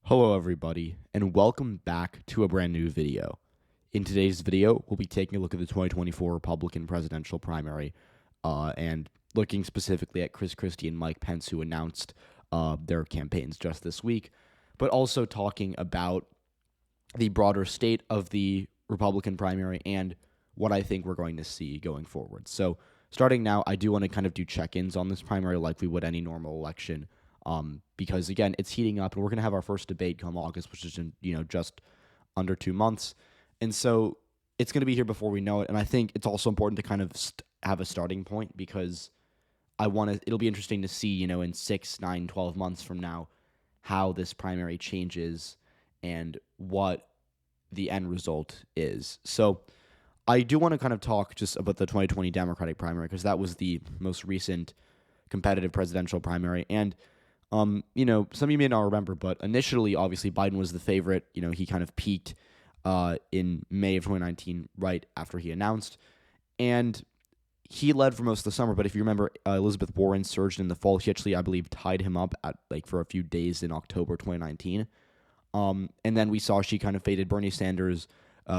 Hello everybody, and welcome back to a brand new video. In today's video, we'll be taking a look at the 2024 Republican presidential primary and looking specifically at Chris Christie and Mike Pence, who announced their campaigns just this week, but also talking about the broader state of the Republican primary and what I think we're going to see going forward. So starting now, I do want to kind of do check-ins on this primary like we would any normal election. Because again, it's heating up, and we're going to have our first debate come August, which is in just under 2 months, and so it's going to be here before we know it. And I think it's also important to kind of have a starting point because it'll be interesting to see in 6, 9, 12 months from now how this primary changes and what the end result is. So I do want to kind of talk just about the 2020 Democratic primary because that was the most recent competitive presidential primary. And some of you may not remember, but initially, obviously, Biden was the favorite. He kind of peaked in May of 2019, right after he announced, and he led for most of the summer. But if you remember, Elizabeth Warren surged in the fall. She actually, I believe, tied him up for a few days in October 2019. And then we saw she kind of faded. Bernie Sanders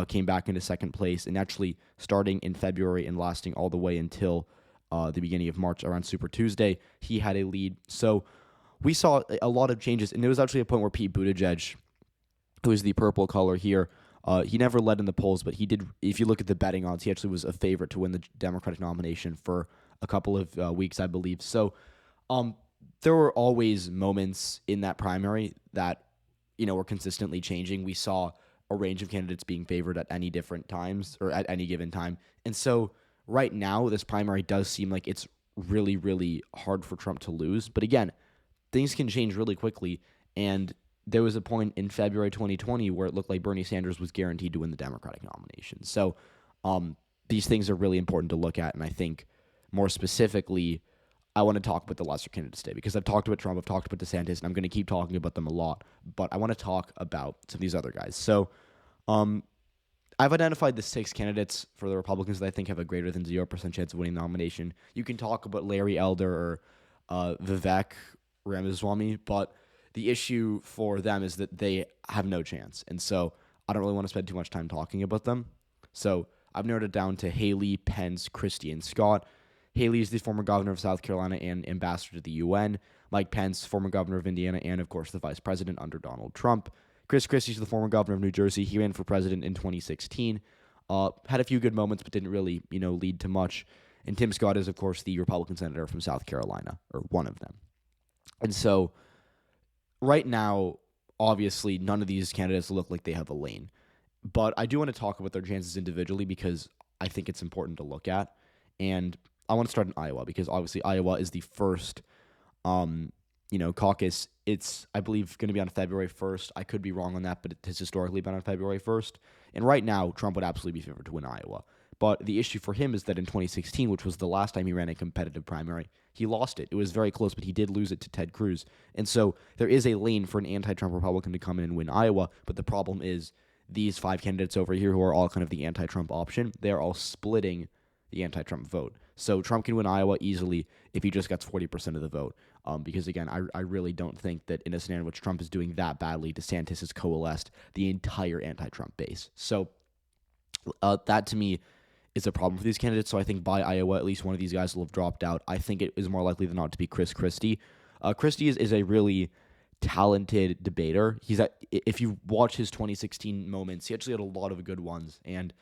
came back into second place, and actually starting in February and lasting all the way until the beginning of March around Super Tuesday, he had a lead. So we saw a lot of changes, and there was actually a point where Pete Buttigieg, who is the purple color here, he never led in the polls, but he did. If you look at the betting odds, he actually was a favorite to win the Democratic nomination for a couple of weeks, I believe. So there were always moments in that primary that were consistently changing. We saw a range of candidates being favored at any different times or at any given time. And so right now, this primary does seem like it's really, really hard for Trump to lose. But again, things can change really quickly, and there was a point in February 2020 where it looked like Bernie Sanders was guaranteed to win the Democratic nomination. So these things are really important to look at, and I think more specifically, I want to talk about the lesser candidates today because I've talked about Trump, I've talked about DeSantis, and I'm going to keep talking about them a lot, but I want to talk about some of these other guys. So I've identified the 6 candidates for the Republicans that I think have a greater than 0% chance of winning the nomination. You can talk about Larry Elder or Vivek Ramaswamy, but the issue for them is that they have no chance, and so I don't really want to spend too much time talking about them. So I've narrowed it down to Haley, Pence, Christie, and Scott. Haley is the former governor of South Carolina and ambassador to the UN. Mike Pence, former governor of Indiana, and of course the vice president under Donald Trump. Chris Christie is the former governor of New Jersey. He ran for president in 2016. Had a few good moments, but didn't really lead to much. And Tim Scott is of course the Republican senator from South Carolina, or one of them. And so right now, obviously, none of these candidates look like they have a lane. But I do want to talk about their chances individually because I think it's important to look at. And I want to start in Iowa because obviously Iowa is the first, caucus. It's, I believe, going to be on February 1st. I could be wrong on that, but it has historically been on February 1st. And right now, Trump would absolutely be favored to win Iowa. But the issue for him is that in 2016, which was the last time he ran a competitive primary, he lost it. It was very close, but he did lose it to Ted Cruz. And so there is a lane for an anti-Trump Republican to come in and win Iowa, but the problem is these 5 candidates over here who are all kind of the anti-Trump option, they're all splitting the anti-Trump vote. So Trump can win Iowa easily if he just gets 40% of the vote. Because, again, I really don't think that in a scenario in which Trump is doing that badly, DeSantis has coalesced the entire anti-Trump base. So that, to me, is a problem for these candidates. So I think by Iowa, at least one of these guys will have dropped out. I think it is more likely than not to be Chris Christie. Christie is a really talented debater. If you watch his 2016 moments, he actually had a lot of good ones. And,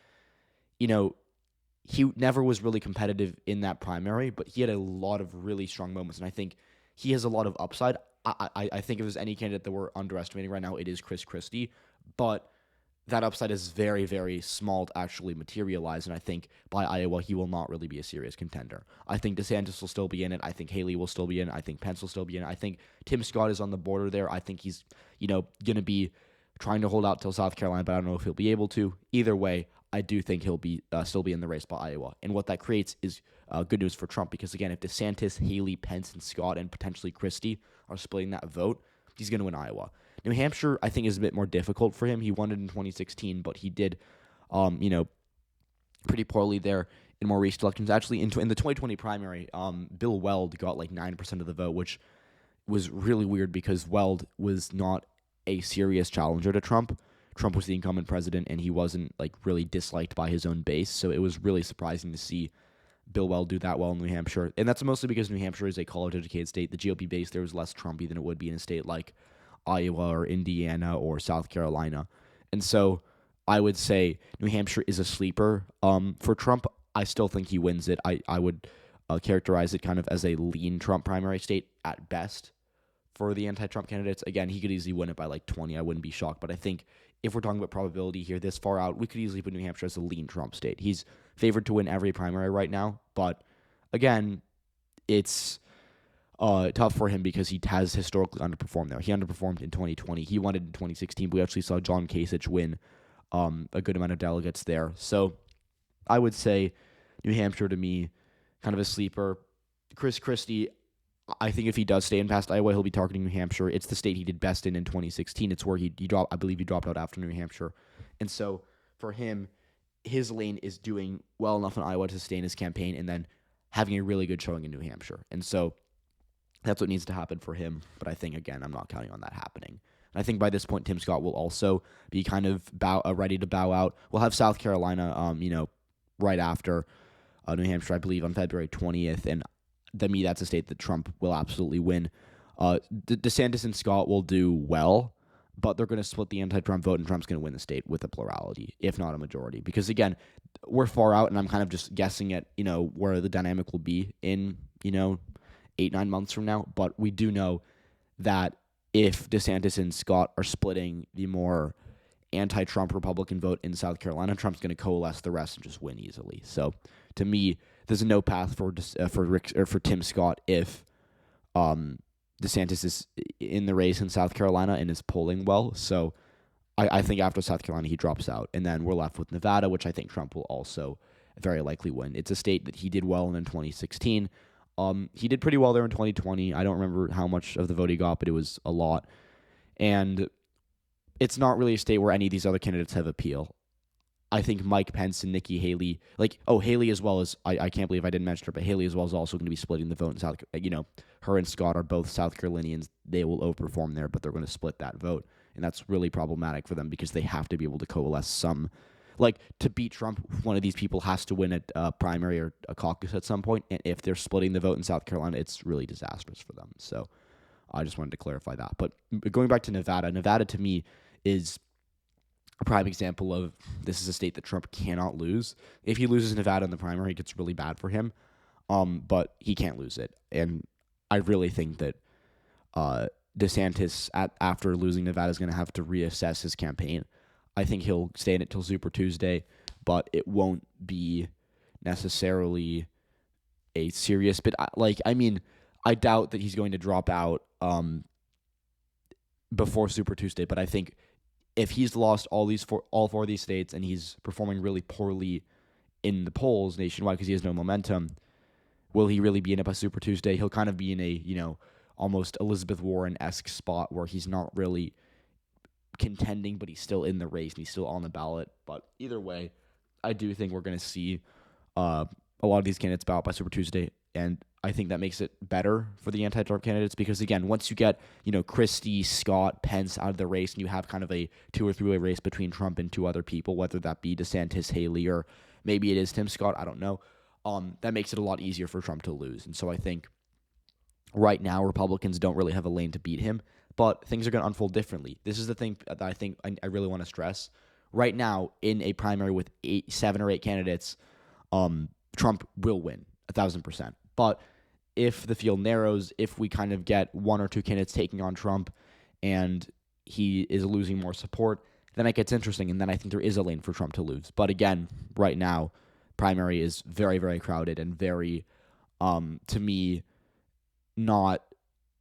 he never was really competitive in that primary, but he had a lot of really strong moments. And I think he has a lot of upside. I think if there's any candidate that we're underestimating right now, it is Chris Christie. But that upside is very, very small to actually materialize, and I think by Iowa, he will not really be a serious contender. I think DeSantis will still be in it. I think Haley will still be in it. I think Pence will still be in it. I think Tim Scott is on the border there. I think he's, going to be trying to hold out till South Carolina, but I don't know if he'll be able to. Either way, I do think he'll be still be in the race by Iowa, and what that creates is good news for Trump because, again, if DeSantis, Haley, Pence, and Scott, and potentially Christie are splitting that vote, he's going to win Iowa. New Hampshire, I think, is a bit more difficult for him. He won it in 2016, but he did, pretty poorly there in more recent elections. Actually, in the 2020 primary, Bill Weld got like 9% of the vote, which was really weird because Weld was not a serious challenger to Trump. Trump was the incumbent president, and he wasn't like really disliked by his own base. So it was really surprising to see Bill Weld do that well in New Hampshire. And that's mostly because New Hampshire is a college-educated state. The GOP base there is less Trumpy than it would be in a state like Iowa or Indiana or South Carolina. And so I would say New Hampshire is a sleeper for Trump. I still think he wins it. I would characterize it kind of as a lean Trump primary state at best for the anti-Trump candidates. Again, he could easily win it by like 20. I wouldn't be shocked. But I think if we're talking about probability here this far out, we could easily put New Hampshire as a lean Trump state. He's favored to win every primary right now. But again, it's tough for him because he has historically underperformed there. He underperformed in 2020. He won it in 2016. But we actually saw John Kasich win a good amount of delegates there. So I would say New Hampshire to me, kind of a sleeper. Chris Christie, I think if he does stay in past Iowa, he'll be targeting New Hampshire. It's the state he did best in 2016. It's where he dropped. I believe he dropped out after New Hampshire. And so for him, his lane is doing well enough in Iowa to sustain his campaign and then having a really good showing in New Hampshire. And so that's what needs to happen for him. But I think, again, I'm not counting on that happening. And I think by this point, Tim Scott will also be kind of ready to bow out. We'll have South Carolina, right after New Hampshire, I believe, on February 20th. And to me, that's a state that Trump will absolutely win. DeSantis and Scott will do well, but they're going to split the anti-Trump vote, and Trump's going to win the state with a plurality, if not a majority. Because, again, we're far out, and I'm kind of just guessing at, where the dynamic will be in, 8-9 months from now. But we do know that if DeSantis and Scott are splitting the more anti-Trump Republican vote in South Carolina, Trump's going to coalesce the rest and just win easily. So, to me, there's no path for Tim Scott if DeSantis is in the race in South Carolina and is polling well. So I think after South Carolina, he drops out. And then we're left with Nevada, which I think Trump will also very likely win. It's a state that he did well in 2016. He did pretty well there in 2020. I don't remember how much of the vote he got, but it was a lot. And it's not really a state where any of these other candidates have appeal. I think Mike Pence and Nikki Haley, Haley as well as, I can't believe I didn't mention her, but Haley as well is also going to be splitting the vote in South Carolina. Her and Scott are both South Carolinians. They will overperform there, but they're going to split that vote. And that's really problematic for them because they have to be able to coalesce some. To beat Trump, one of these people has to win a primary or a caucus at some point. And if they're splitting the vote in South Carolina, it's really disastrous for them. So I just wanted to clarify that. But going back to Nevada, Nevada to me is a prime example of this is a state that Trump cannot lose. If he loses Nevada in the primary, it gets really bad for him. But he can't lose it. And I really think that DeSantis, after losing Nevada, is going to have to reassess his campaign. I think he'll stay in it till Super Tuesday, but it won't be necessarily a serious bit. I doubt that he's going to drop out before Super Tuesday, but I think if he's lost all four of these states and he's performing really poorly in the polls nationwide because he has no momentum, will he really be in it by Super Tuesday? He'll kind of be in a, almost Elizabeth Warren-esque spot where he's not really contending, but he's still in the race and he's still on the ballot. But either way, I do think we're going to see a lot of these candidates bow out by Super Tuesday, and I think that makes it better for the anti-Trump candidates because, again, once you get, Christie, Scott, Pence out of the race and you have kind of a 2 or 3-way race between Trump and 2 other people, whether that be DeSantis, Haley, or maybe it is Tim Scott, I don't know, that makes it a lot easier for Trump to lose. And so I think right now Republicans don't really have a lane to beat him, but things are going to unfold differently. This is the thing that I think I really want to stress. Right now, in a primary with 7 or 8 candidates, Trump will win 1,000%. But if the field narrows, if we kind of get 1 or 2 candidates taking on Trump and he is losing more support, then it gets interesting, and then I think there is a lane for Trump to lose. But again, right now, primary is very, very crowded and very, to me, not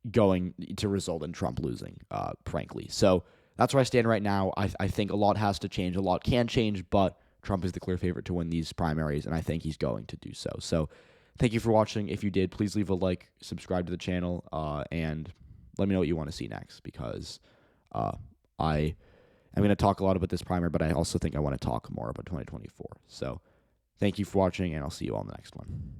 going to result in Trump losing, frankly. So that's where I stand right now. I think a lot has to change. A lot can change, but Trump is the clear favorite to win these primaries, and I think he's going to do so. So thank you for watching. If you did, please leave a like, subscribe to the channel, and let me know what you want to see next because I am going to talk a lot about this primary, but I also think I want to talk more about 2024. So thank you for watching, and I'll see you all in the next one.